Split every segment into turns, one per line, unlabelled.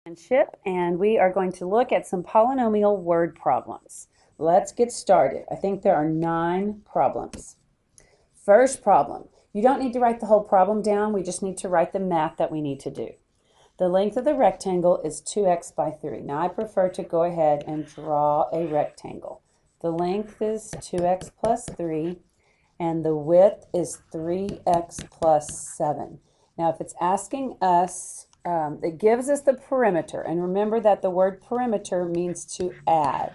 And we are going to look at some polynomial word problems. Let's get started. I think there are 9 problems. First problem. You don't need to write the whole problem down. We just need to write the math that we need to do. The length of the rectangle is 2x by 3. Now I prefer to go ahead and draw a rectangle. The length is 2x plus 3 and the width is 3x plus 7. Now if it's asking us, it gives us the perimeter, and remember that the word perimeter means to add.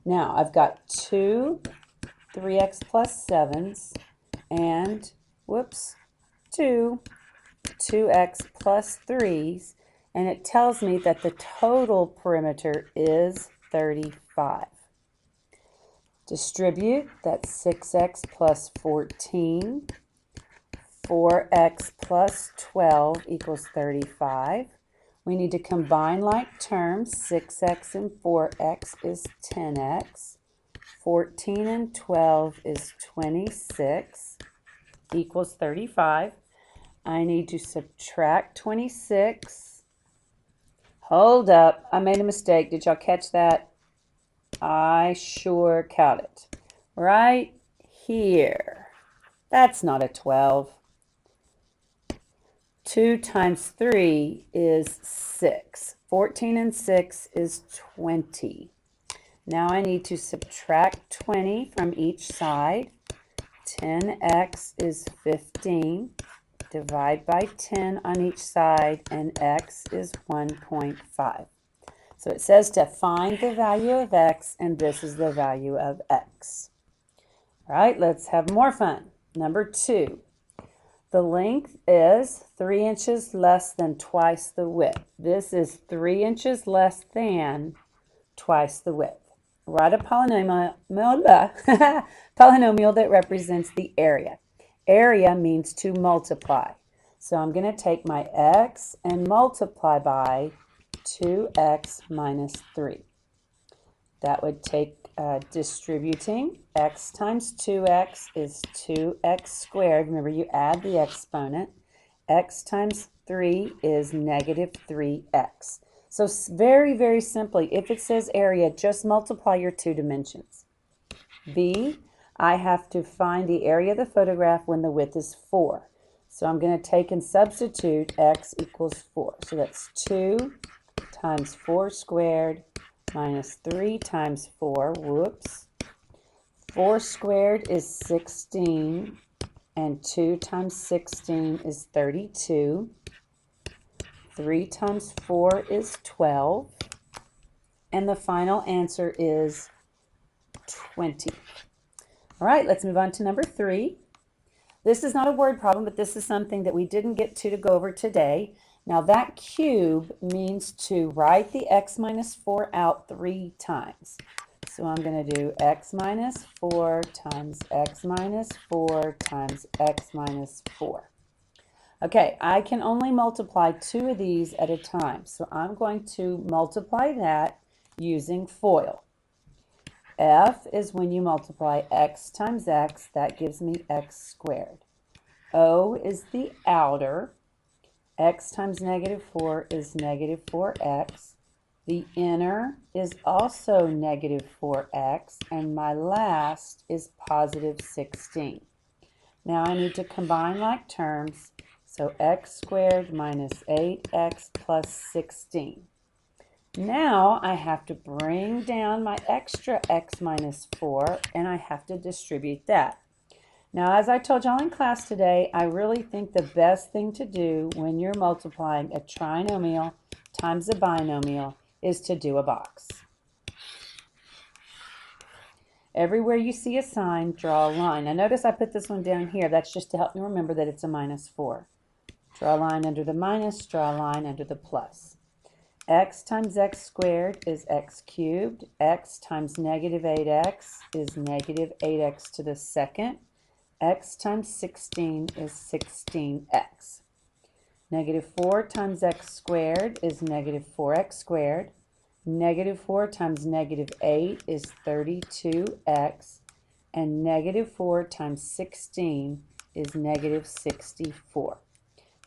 Now I've got 2 3x plus 7s and, 2 2x plus 3s, and it tells me that the total perimeter is 35. Distribute, that's 6x plus 14. 4x plus 12 equals 35. We need to combine like terms. 6x and 4x is 10x. 14 and 12 is 26 equals 35. I need to subtract 26. Hold up, I made a mistake. Did y'all catch that? I sure caught it. Right here. That's not a 12. 2 times 3 is 6. 14 and 6 is 20. Now I need to subtract 20 from each side. 10x is 15. Divide by 10 on each side, and x is 1.5. So it says to find the value of x, and this is the value of x. All right, let's have more fun. Number 2. The length is 3 inches less than twice the width. This is 3 inches less than twice the width. Write a polynomial that represents the area. Area means to multiply. So I'm going to take my x and multiply by 2x minus 3. That would take distributing. X times 2x is 2x squared. Remember, you add the exponent. X times 3 is negative 3x. So very, very simply, if it says area, just multiply your 2 dimensions. B, I have to find the area of the photograph when the width is 4. So I'm going to take and substitute x equals 4. So that's 2 times 4 squared minus 3 times 4, 4 squared is 16, and 2 times 16 is 32. 3 times 4 is 12, and the final answer is 20. All right, let's move on to number 3. This is not a word problem, but this is something that we didn't get to go over today. Now that cube means to write the x minus 4 out 3 times. So I'm going to do x minus 4 times x minus 4 times x minus 4. Okay, I can only multiply 2 of these at a time. So I'm going to multiply that using FOIL. F is when you multiply x times x, that gives me x squared. O is the outer. X times negative 4 is negative 4x. The inner is also negative 4x, and my last is positive 16. Now I need to combine like terms, so x squared minus 8x plus 16. Now I have to bring down my extra x minus 4, and I have to distribute that. Now, as I told y'all in class today, I really think the best thing to do when you're multiplying a trinomial times a binomial is to do a box. Everywhere you see a sign, draw a line. Now notice I put this one down here. That's just to help me remember that it's a minus 4. Draw a line under the minus, draw a line under the plus. X times x squared is x cubed. X times negative 8x is negative 8x to the second. X times 16 is 16x. Negative 4 times x squared is negative 4x squared. Negative 4 times negative 8 is 32x. And negative 4 times 16 is negative 64.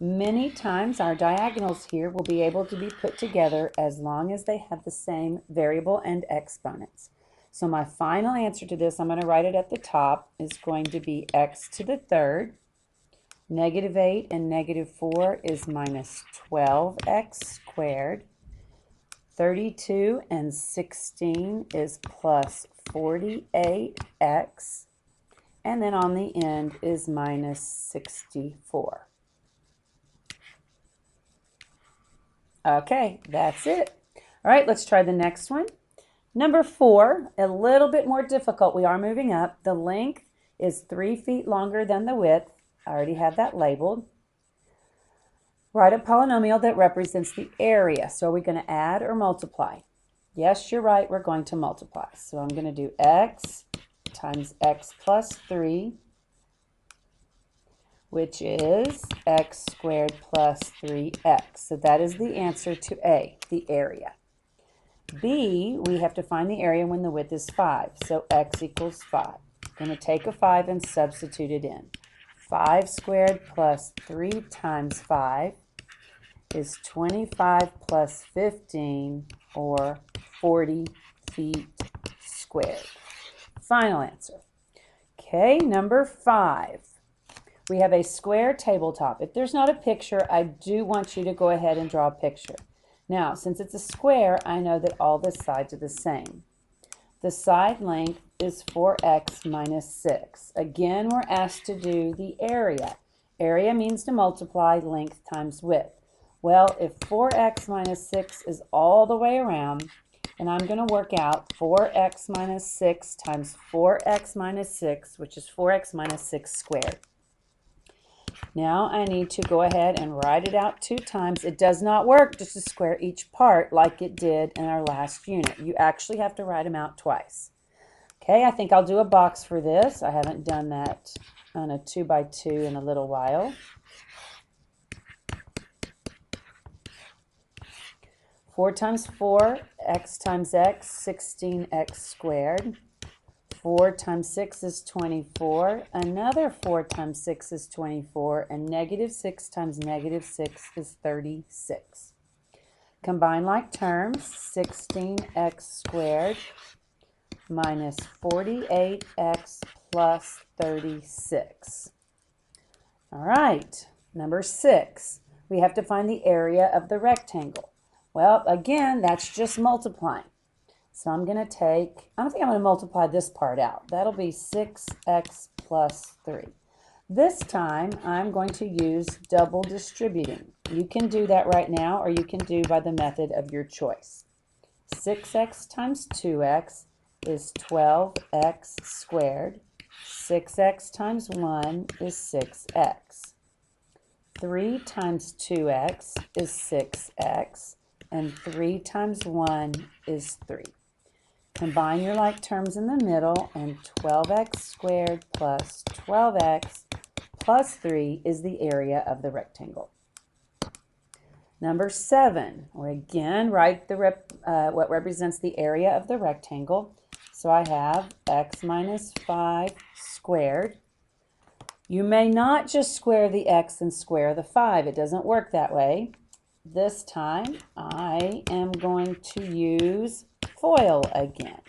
Many times our diagonals here will be able to be put together as long as they have the same variable and exponents. So my final answer to this, I'm going to write it at the top, is going to be x to the third. Negative 8 and negative 4 is minus 12x squared. 32 and 16 is plus 48x. And then on the end is minus 64. Okay, that's it. All right, let's try the next one. Number 4, a little bit more difficult. We are moving up. The length is 3 feet longer than the width. I already have that labeled. Write a polynomial that represents the area. So are we going to add or multiply? Yes, you're right. We're going to multiply. So I'm going to do x times x plus 3, which is x squared plus 3x. So that is the answer to A, the area. B, we have to find the area when the width is 5. So x equals 5. I'm going to take a 5 and substitute it in. 5 squared plus 3 times 5 is 25 plus 15, or 40 feet squared. Final answer. Okay, number 5. We have a square tabletop. If there's not a picture, I do want you to go ahead and draw a picture. Now, since it's a square, I know that all the sides are the same. The side length is 4x minus 6. Again, we're asked to do the area. Area means to multiply length times width. Well, if 4x minus 6 is all the way around, and I'm going to work out 4x minus 6 times 4x minus 6, which is 4x minus 6 squared. Now I need to go ahead and write it out 2 times. It does not work just to square each part like it did in our last unit. You actually have to write them out twice. Okay, I think I'll do a box for this. I haven't done that on a 2x2 in a little while. 4 times 4, x times x, 16x squared. 4 times 6 is 24. Another 4 times 6 is 24. And negative 6 times negative 6 is 36. Combine like terms, 16x squared minus 48x plus 36. All right, number 6. We have to find the area of the rectangle. Well, again, that's just multiplying. So I'm going to take, I don't think I'm going to multiply this part out. That'll be 6x plus 3. This time, I'm going to use double distributing. You can do that right now, or you can do by the method of your choice. 6x times 2x is 12x squared. 6x times 1 is 6x. 3 times 2x is 6x. And 3 times 1 is 3. Combine your like terms in the middle, and 12x squared plus 12x plus 3 is the area of the rectangle. Number 7, we again write the what represents the area of the rectangle. So I have x minus 5 squared. You may not just square the x and square the 5. It doesn't work that way. This time, I am going to use FOIL again.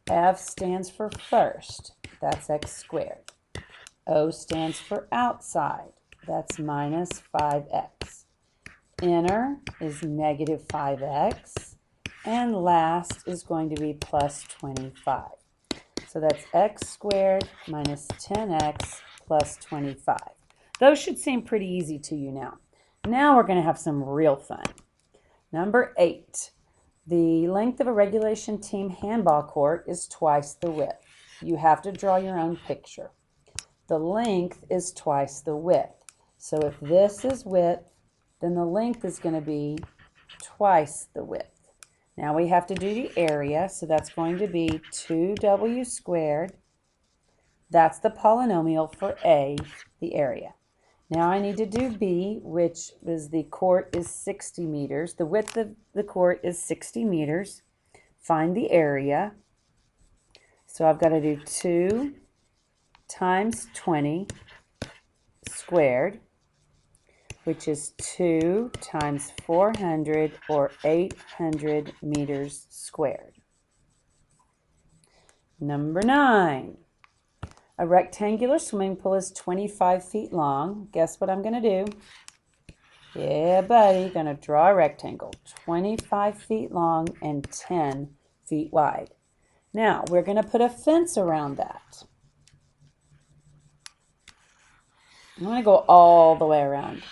F stands for first. That's x squared. O stands for outside. That's minus 5x. Inner is negative 5x. And last is going to be plus 25. So that's x squared minus 10x plus 25. Those should seem pretty easy to you now. Now we're going to have some real fun. Number 8, the length of a regulation team handball court is twice the width. You have to draw your own picture. The length is twice the width. So if this is width, then the length is going to be twice the width. Now we have to do the area, so that's going to be 2w squared. That's the polynomial for A, the area. Now I need to do B, which is the court is 60 meters. The width of the court is 60 meters. Find the area. So I've got to do 2 times 20 squared. which is 2 times 400 or 800 meters squared. Number 9. A rectangular swimming pool is 25 feet long. Guess what I'm going to do? Yeah, buddy, going to draw a rectangle, 25 feet long and 10 feet wide. Now, we're going to put a fence around that. I'm going to go all the way around.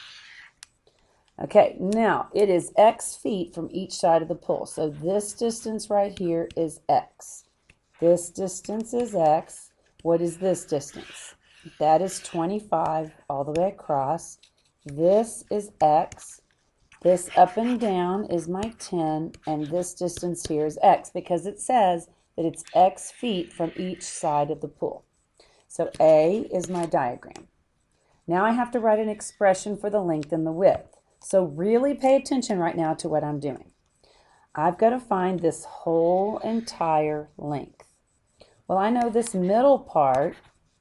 Okay, now it is X feet from each side of the pool. So this distance right here is X. This distance is X. What is this distance? That is 25 all the way across. This is X. This up and down is my 10, and this distance here is X because it says that it's X feet from each side of the pool. So A is my diagram. Now I have to write an expression for the length and the width. So really pay attention right now to what I'm doing. I've got to find this whole entire length. Well, I know this middle part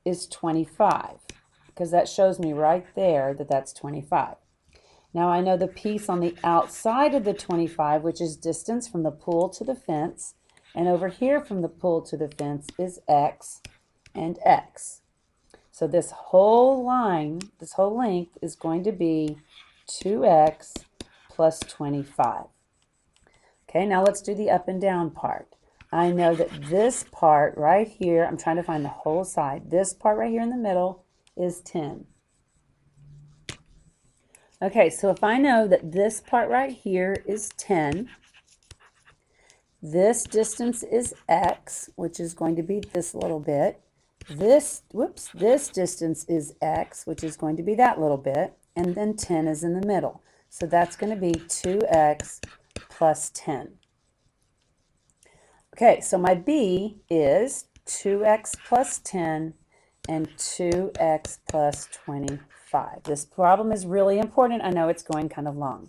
is 25 because that shows me right there that that's 25. Now I know the piece on the outside of the 25, which is distance from the pool to the fence, and over here from the pool to the fence is X and X. So this whole line, this whole length is going to be 2X plus 25. Okay, now let's do the up and down part. I know that this part right here, I'm trying to find the whole side. This part right here in the middle is 10. Okay, so if I know that this part right here is 10, this distance is X, which is going to be this little bit. This distance is X, which is going to be that little bit, and then 10 is in the middle. So that's going to be 2X plus 10. Okay, so my B is 2X plus 10 and 2X plus 25. This problem is really important. I know it's going kind of long.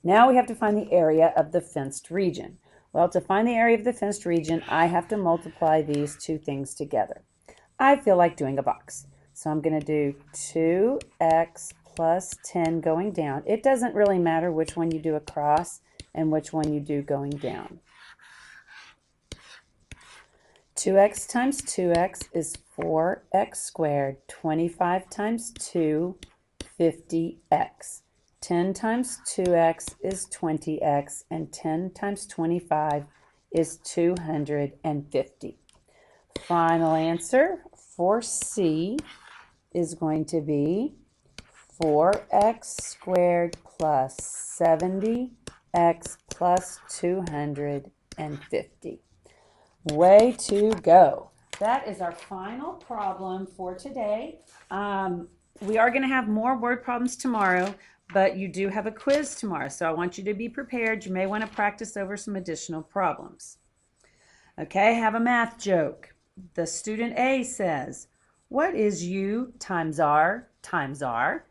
Now we have to find the area of the fenced region. Well, to find the area of the fenced region, I have to multiply these two things together. I feel like doing a box. So I'm going to do 2X plus 10 going down. It doesn't really matter which one you do across and which one you do going down. 2X times 2X is 4X squared. 25 times 2, 50X. 10 times 2X is 20X, and 10 times 25 is 250. Final answer for C is going to be 4X squared plus 70X plus 250. Way to go. That is our final problem for today. We are going to have more word problems tomorrow, but you do have a quiz tomorrow, so I want you to be prepared. You may want to practice over some additional problems. Okay, have a math joke. The student A says, what is U times R times R?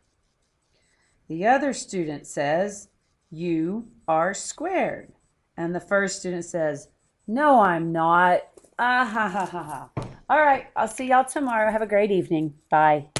The other student says, UR squared. And the first student says, no, I'm not. Ah, ha, ha, ha, ha. All right, I'll see y'all tomorrow. Have a great evening. Bye.